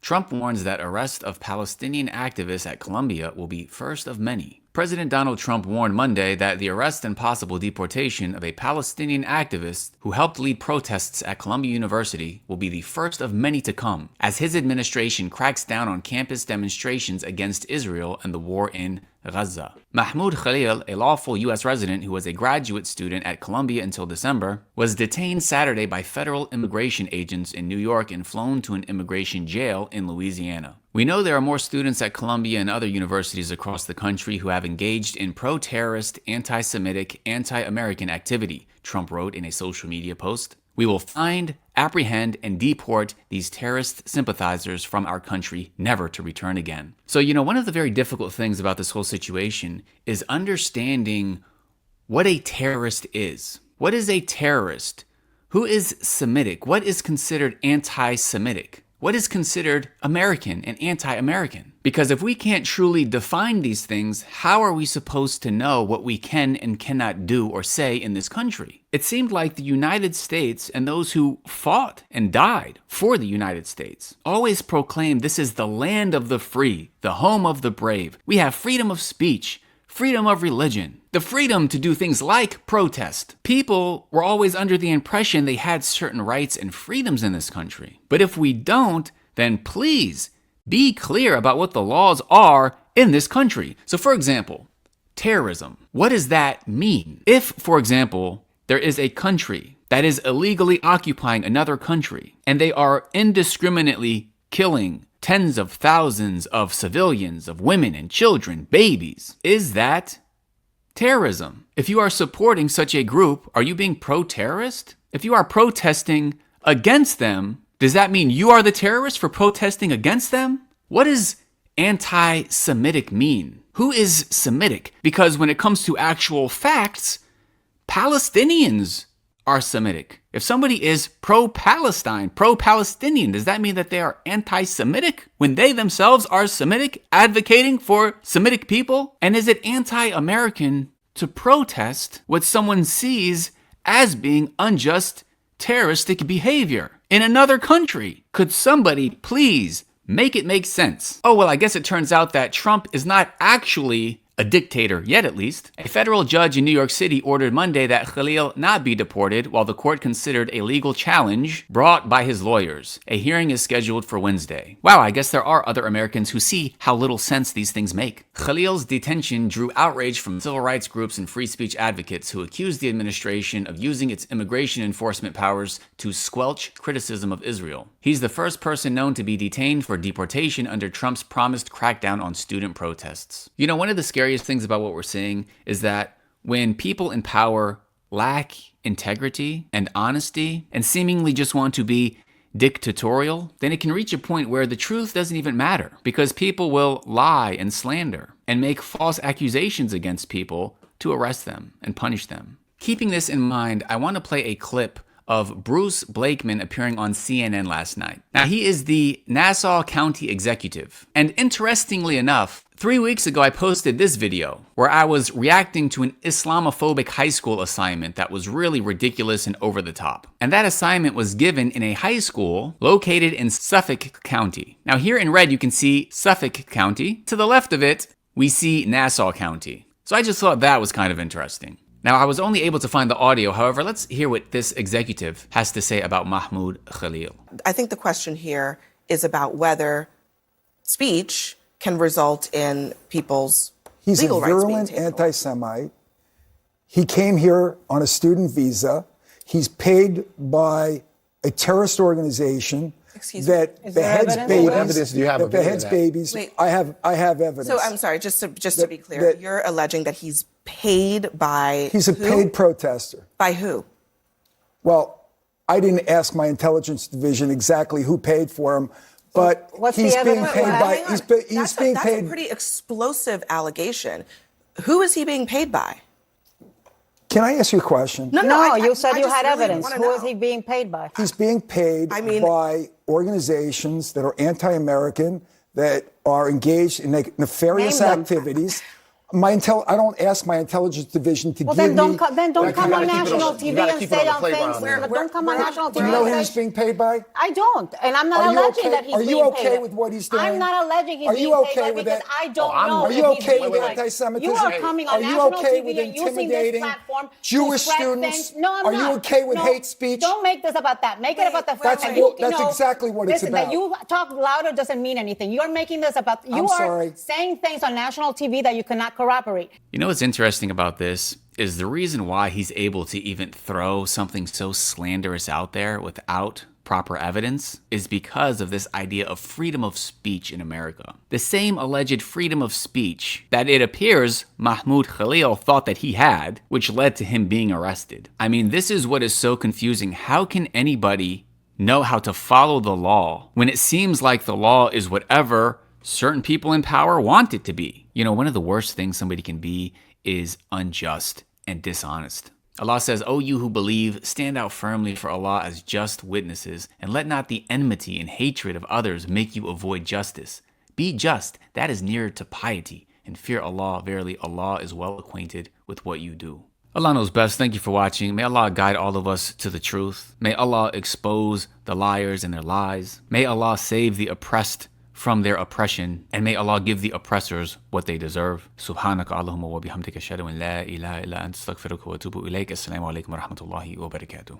Trump warns that arrest of Palestinian activists at Columbia will be first of many. President Donald Trump warned Monday that the arrest and possible deportation of a Palestinian activist who helped lead protests at Columbia University will be the first of many to come, as his administration cracks down on campus demonstrations against Israel and the war in Gaza. Mahmoud Khalil, a lawful U.S. resident who was a graduate student at Columbia until December, was detained Saturday by federal immigration agents in New York and flown to an immigration jail in Louisiana. We know there are more students at Columbia and other universities across the country who have engaged in pro-terrorist, anti-Semitic, anti-American activity, Trump wrote in a social media post. We will find, apprehend, and deport these terrorist sympathizers from our country, never to return again. So, one of the very difficult things about this whole situation is understanding what a terrorist is. What is a terrorist? Who is Semitic? What is considered anti-Semitic? What is considered American and anti-American? Because if we can't truly define these things, how are we supposed to know what we can and cannot do or say in this country? It seemed like the United States and those who fought and died for the United States always proclaimed this is the land of the free, the home of the brave. We have freedom of speech, freedom of religion, the freedom to do things like protest. People were always under the impression they had certain rights and freedoms in this country. But if we don't, then please be clear about what the laws are in this country. So for example, terrorism. What does that mean? If, for example, there is a country that is illegally occupying another country and they are indiscriminately killing tens of thousands of civilians, of women and children, babies, is that terrorism? If you are supporting such a group, are you being pro-terrorist? If you are protesting against them, does that mean you are the terrorist for protesting against them? What does anti-Semitic mean? Who is Semitic? Because when it comes to actual facts, Palestinians are Semitic. If somebody is pro-Palestine, pro-Palestinian, does that mean that they are anti-Semitic when they themselves are Semitic, advocating for Semitic people? And is it anti-American to protest what someone sees as being unjust, terroristic behavior in another country? Could somebody please make it make sense? Oh, well, I guess it turns out that Trump is not actually a dictator, yet at least. A federal judge in New York City ordered Monday that Khalil not be deported while the court considered a legal challenge brought by his lawyers. A hearing is scheduled for Wednesday. Wow, I guess there are other Americans who see how little sense these things make. Khalil's detention drew outrage from civil rights groups and free speech advocates who accused the administration of using its immigration enforcement powers to squelch criticism of Israel. He's the first person known to be detained for deportation under Trump's promised crackdown on student protests. One of the scariest things about what we're seeing is that when people in power lack integrity and honesty and seemingly just want to be dictatorial, then it can reach a point where the truth doesn't even matter because people will lie and slander and make false accusations against people to arrest them and punish them. Keeping this in mind, I want to play a clip of Bruce Blakeman appearing on CNN last night. Now, he is the Nassau County executive. And interestingly enough, 3 weeks ago, I posted this video where I was reacting to an Islamophobic high school assignment that was really ridiculous and over the top. And that assignment was given in a high school located in Suffolk County. Now, here in red, you can see Suffolk County. To the left of it, we see Nassau County. So I just thought that was kind of interesting. Now, I was only able to find the audio. However, let's hear what this executive has to say about Mahmoud Khalil. I think the question here is about whether speech can result in people's legal rights being taken away. He's a virulent anti-Semite. He came here on a student visa. He's paid by a terrorist organization that beheads babies. What evidence do you have? That beheads babies. Wait. I have evidence. So I'm sorry, just to be clear, you're alleging that he's paid by He's a who? paid protester. By who? Well, I didn't ask my intelligence division exactly who paid for him, but he's being paid by. He's being paid. That's a pretty explosive allegation. Who is he being paid by? Can I ask you a question? No, you said you had really evidence. Who is he being paid by? He's being paid by organizations that are anti-American, that are engaged in nefarious activities. I don't ask my intelligence division to Well, give then don't me. come on national TV and say on things. Don't come on national TV. Do you know who and he's say, being paid by? I don't, and I'm not Are you alleging okay? that he's Are being you okay paid. with what he's doing? I'm not alleging he's Are being you paid okay by with because it? I don't know. Are you if he's okay being with paid. anti-Semitism? You are coming on Are you national okay TV with and using this intimidating platform Jewish to spread students? things. No, I'm Are not. you okay with No, hate speech? Don't make this about that. Make it about the fact that That's exactly what it's listen, about. that you talk louder doesn't mean anything. You're making this about. You I'm are sorry. saying things on national TV that you cannot corroborate. You know what's interesting about this is the reason why he's able to even throw something so slanderous out there without proper evidence is because of this idea of freedom of speech in America. The same alleged freedom of speech that it appears Mahmoud Khalil thought that he had, which led to him being arrested. I mean, this is what is so confusing. How can anybody know how to follow the law when it seems like the law is whatever certain people in power want it to be? You know, one of the worst things somebody can be is unjust and dishonest. Allah says, O you who believe, stand out firmly for Allah as just witnesses, and let not the enmity and hatred of others make you avoid justice. Be just, that is nearer to piety, and fear Allah. Verily, Allah is well acquainted with what you do. Allah knows best. Thank you for watching. May Allah guide all of us to the truth. May Allah expose the liars and their lies. May Allah save the oppressed from their oppression, and may Allah give the oppressors what they deserve. Subhanaka Allahumma wa bihamdika ashhadu an la ilaha illa anta astaghfiruka wa atubu ilayk. Assalamu alaikum wa rahmatullahi wa barakatuh.